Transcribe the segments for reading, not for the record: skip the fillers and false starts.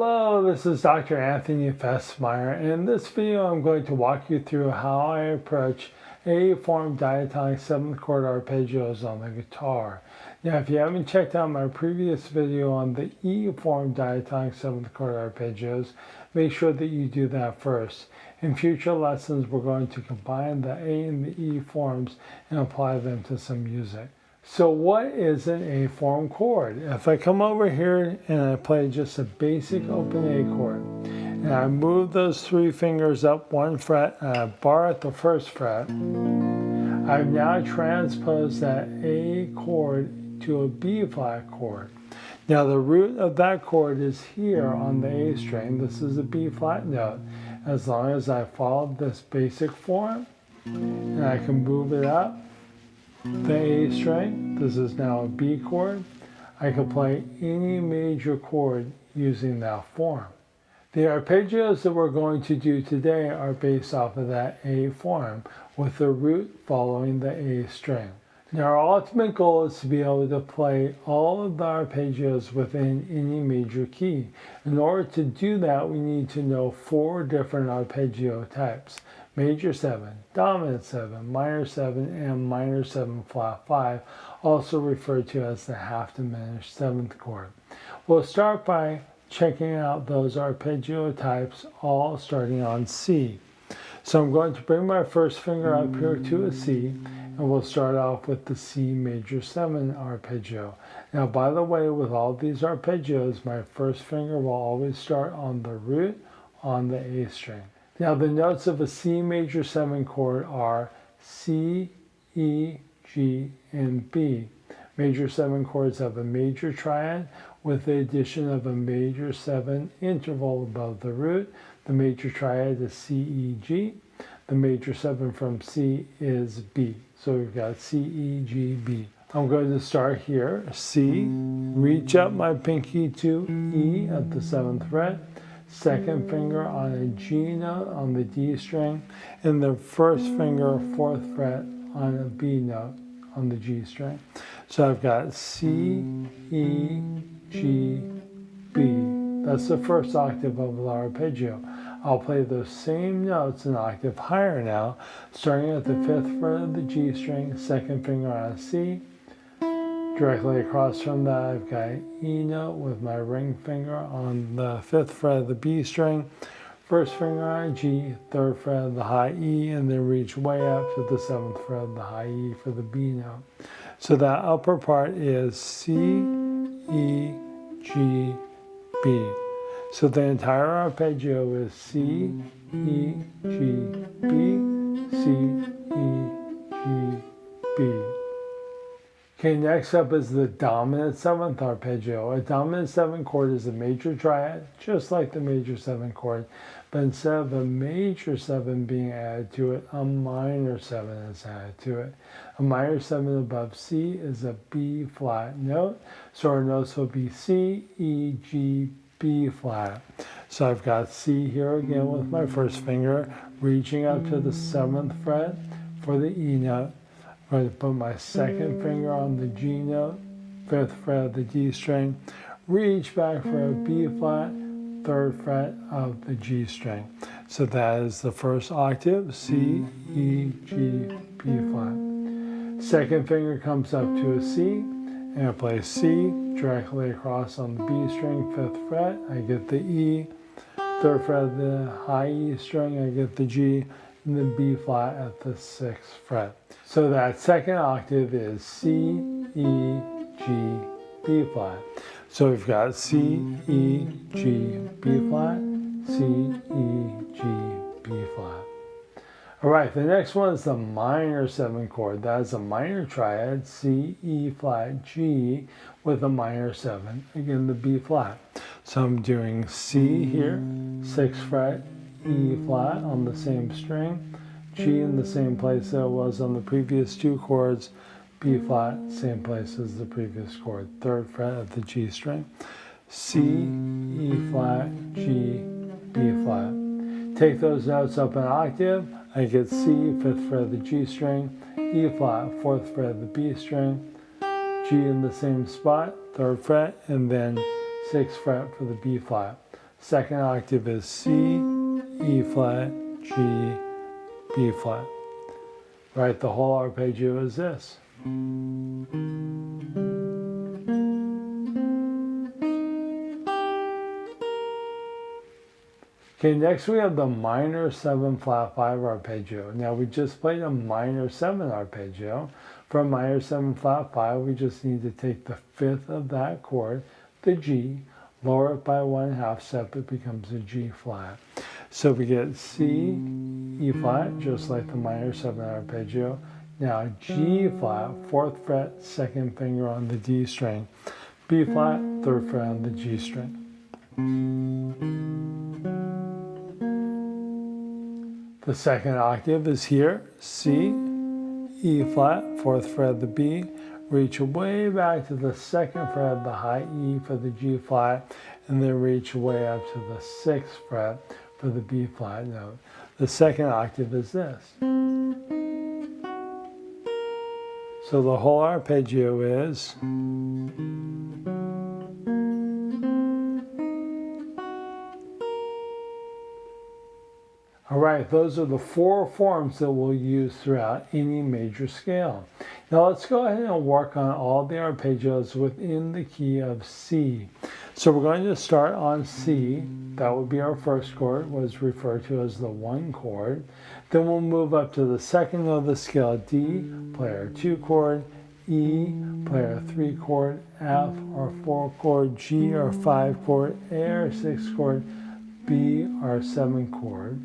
Hello, this is Dr. Anthony Festmeyer, and in this video I'm going to walk you through how I approach A-form diatonic 7th chord arpeggios on the guitar. Now, if you haven't checked out my previous video on the E-form diatonic 7th chord arpeggios, make sure that you do that first. In future lessons, we're going to combine the A and the E forms and apply them to some music. So what is an A-form chord? If I come over here and I play just a basic open A chord, and I move those 3 fingers up 1 fret and I bar at the 1st fret, I've now transposed that A chord to a B flat chord. Now the root of that chord is here on the A string. This is a B flat note. As long as I follow this basic form, and I can move it up the A string, this is now a B chord, I can play any major chord using that form. The arpeggios that we're going to do today are based off of that A form, with the root following the A string. Now our ultimate goal is to be able to play all of the arpeggios within any major key. In order to do that, we need to know 4 different arpeggio types: major 7, dominant 7, minor 7, and minor 7 flat 5, also referred to as the half diminished 7th chord. We'll start by checking out those arpeggio types, all starting on C. So I'm going to bring my first finger up here to a C, and we'll start off with the C major 7 arpeggio. Now, by the way, with all these arpeggios, my first finger will always start on the root on the A string. Now, the notes of a C major 7 chord are C, E, G, and B. Major 7 chords have a major triad with the addition of a major 7 interval above the root. The major triad is C, E, G. The major 7 from C is B. So we've got C, E, G, B. I'm going to start here, C, reach up my pinky to E at the 7th fret, second finger on a G note on the D string, and the first finger, 4th fret, on a B note on the G string. So I've got C, E, G, B. That's the first octave of the arpeggio. I'll play those same notes an octave higher now, starting at the 5th fret of the G string, second finger on a C. Directly across from that, I've got an E note with my ring finger on the 5th fret of the B string, first finger on a G, 3rd fret of the high E, and then reach way up to the 7th fret of the high E for the B note. So that upper part is C, E, G, B. So the entire arpeggio is C, E, G, B, C, E, G, B. Okay, next up is the dominant 7th arpeggio. A dominant 7 chord is a major triad, just like the major 7 chord, but instead of a major 7 being added to it, a minor 7 is added to it. A minor 7 above C is a B flat note, so our notes will be C, E, G, B flat. So I've got C here again with my first finger, reaching up to the 7th fret for the E note. I'm going to put my second finger on the G note, 5th fret of the D string, reach back for a B flat, 3rd fret of the G string. So that is the first octave, C, E, G, B flat. Second finger comes up to a C, and I play C directly across on the B string, 5th fret, I get the E, 3rd fret of the high E string, I get the G, and then B flat at the 6th fret. So that second octave is C, E, G, B flat. So we've got C, E, G, B flat, C, E, G, B flat. All right, the next one is the minor 7 chord. That is a minor triad, C, E flat, G, with a minor 7, again the B flat. So I'm doing C here, 6th fret, E flat on the same string, G in the same place that it was on the previous 2 chords, B flat, same place as the previous chord, 3rd fret of the G string, C, E flat, G, B flat. Take those notes up an octave, I get C, 5th fret of the G string, E flat, 4th fret of the B string, G in the same spot, 3rd fret, and then 6th fret for the B flat. Second octave is C, E flat, G, B flat. Right, the whole arpeggio is this. Okay, next we have the minor 7 flat 5 arpeggio. Now we just played a minor 7 arpeggio. For a minor 7 flat 5, we just need to take the fifth of that chord, the G, lower it by 1/2 step, it becomes a G flat. So we get C, E flat, just like the minor 7 arpeggio. Now G flat, 4th fret, 2nd finger on the D string. B flat, 3rd fret on the G string. The second octave is here, C, E flat, 4th fret of the B, reach way back to the 2nd fret of the high E for the G flat, and then reach way up to the 6th fret for the B flat note. The second octave is this. So the whole arpeggio is all right, those are the 4 forms that we'll use throughout any major scale. Now let's go ahead and work on all the arpeggios within the key of C. So we're going to start on C. That would be our first chord, was referred to as the 1 chord. Then we'll move up to the second of the scale, D, play our 2 chord, E, play our 3 chord, F, our 4 chord, G, our 5 chord, A, our 6 chord, B, our 7 chord.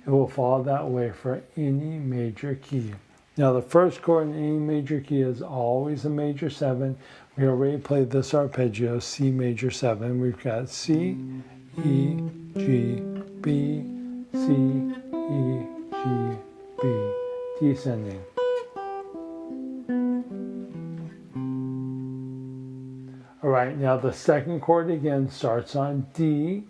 It will follow that way for any major key. Now the first chord in any major key is always a major 7. We already played this arpeggio, C major 7. We've got C, E, G, B, C, E, G, B, descending. All right, now the second chord again starts on D.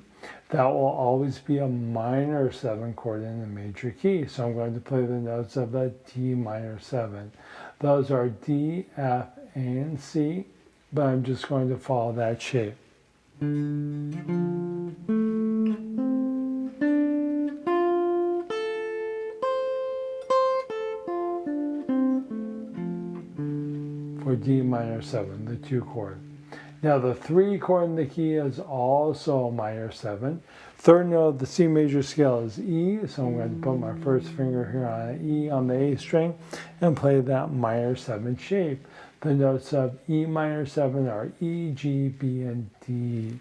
That will always be a minor 7 chord in a major key. So I'm going to play the notes of a D minor 7. Those are D, F, and C, but I'm just going to follow that shape. For D minor 7, the 2 chord. Now the 3 chord in the key is also a minor 7. Third note of the C major scale is E, so I'm going to put my first finger here on E on the A string and play that minor 7 shape. The notes of E minor 7 are E, G, B, and D.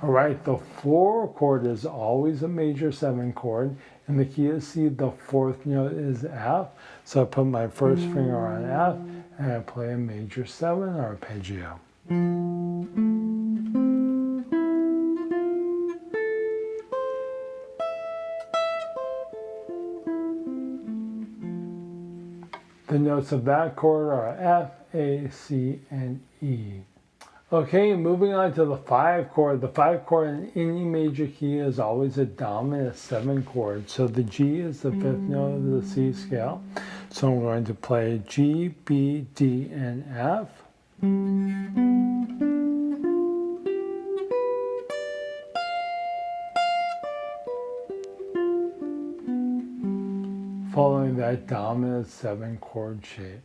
All right, the 4 chord is always a major 7 chord. In the key of C, the 4th note is F. So I put my first finger on F and I play a major 7 arpeggio. The notes of that chord are F, A, C, and E. Okay, moving on to the 5 chord. The 5 chord in any major key is always a dominant 7 chord. So the G is the 5th note of the C scale. So I'm going to play G, B, D, and F. Following that dominant 7 chord shape.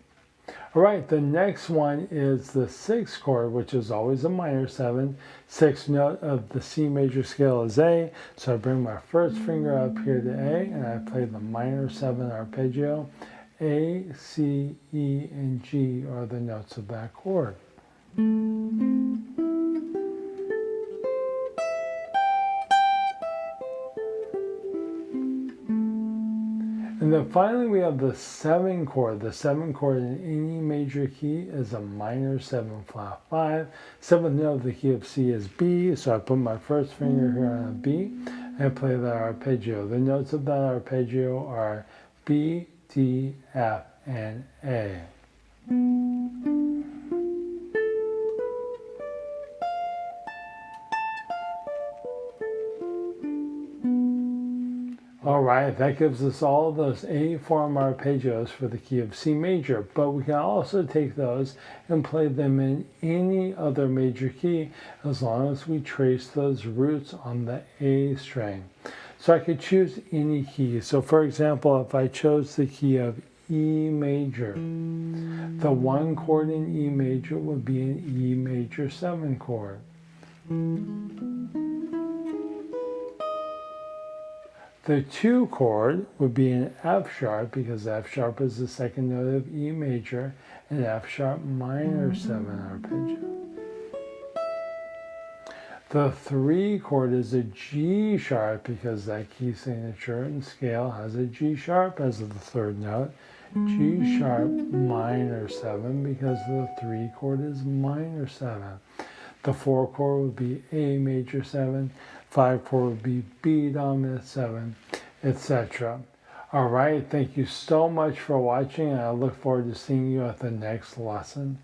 All right, the next one is the 6th chord, which is always a minor 7. 6th note of the C major scale is A, so I bring my first finger up here to A, and I play the minor 7 arpeggio. A, C, E, and G are the notes of that chord. And then finally we have the 7 chord. The 7 chord in any major key is a minor 7 flat 5. 7th note of the key of C is B, so I put my first finger here on a B and play that arpeggio. The notes of that arpeggio are B, D, F, and A. All right, that gives us all those A form arpeggios for the key of C major, but we can also take those and play them in any other major key as long as we trace those roots on the A string. So I could choose any key. So for example, if I chose the key of E major, the one chord in E major would be an E major 7 chord. The 2 chord would be an F sharp because F sharp is the second note of E major, and F sharp minor 7 arpeggio. The 3 chord is a G sharp because that key signature and scale has a G sharp as the third note. G sharp minor 7 because the 3 chord is minor 7. The 4 chord would be A major 7. 5 chord would be B dominant 7, etc. All right, thank you so much for watching, and I look forward to seeing you at the next lesson.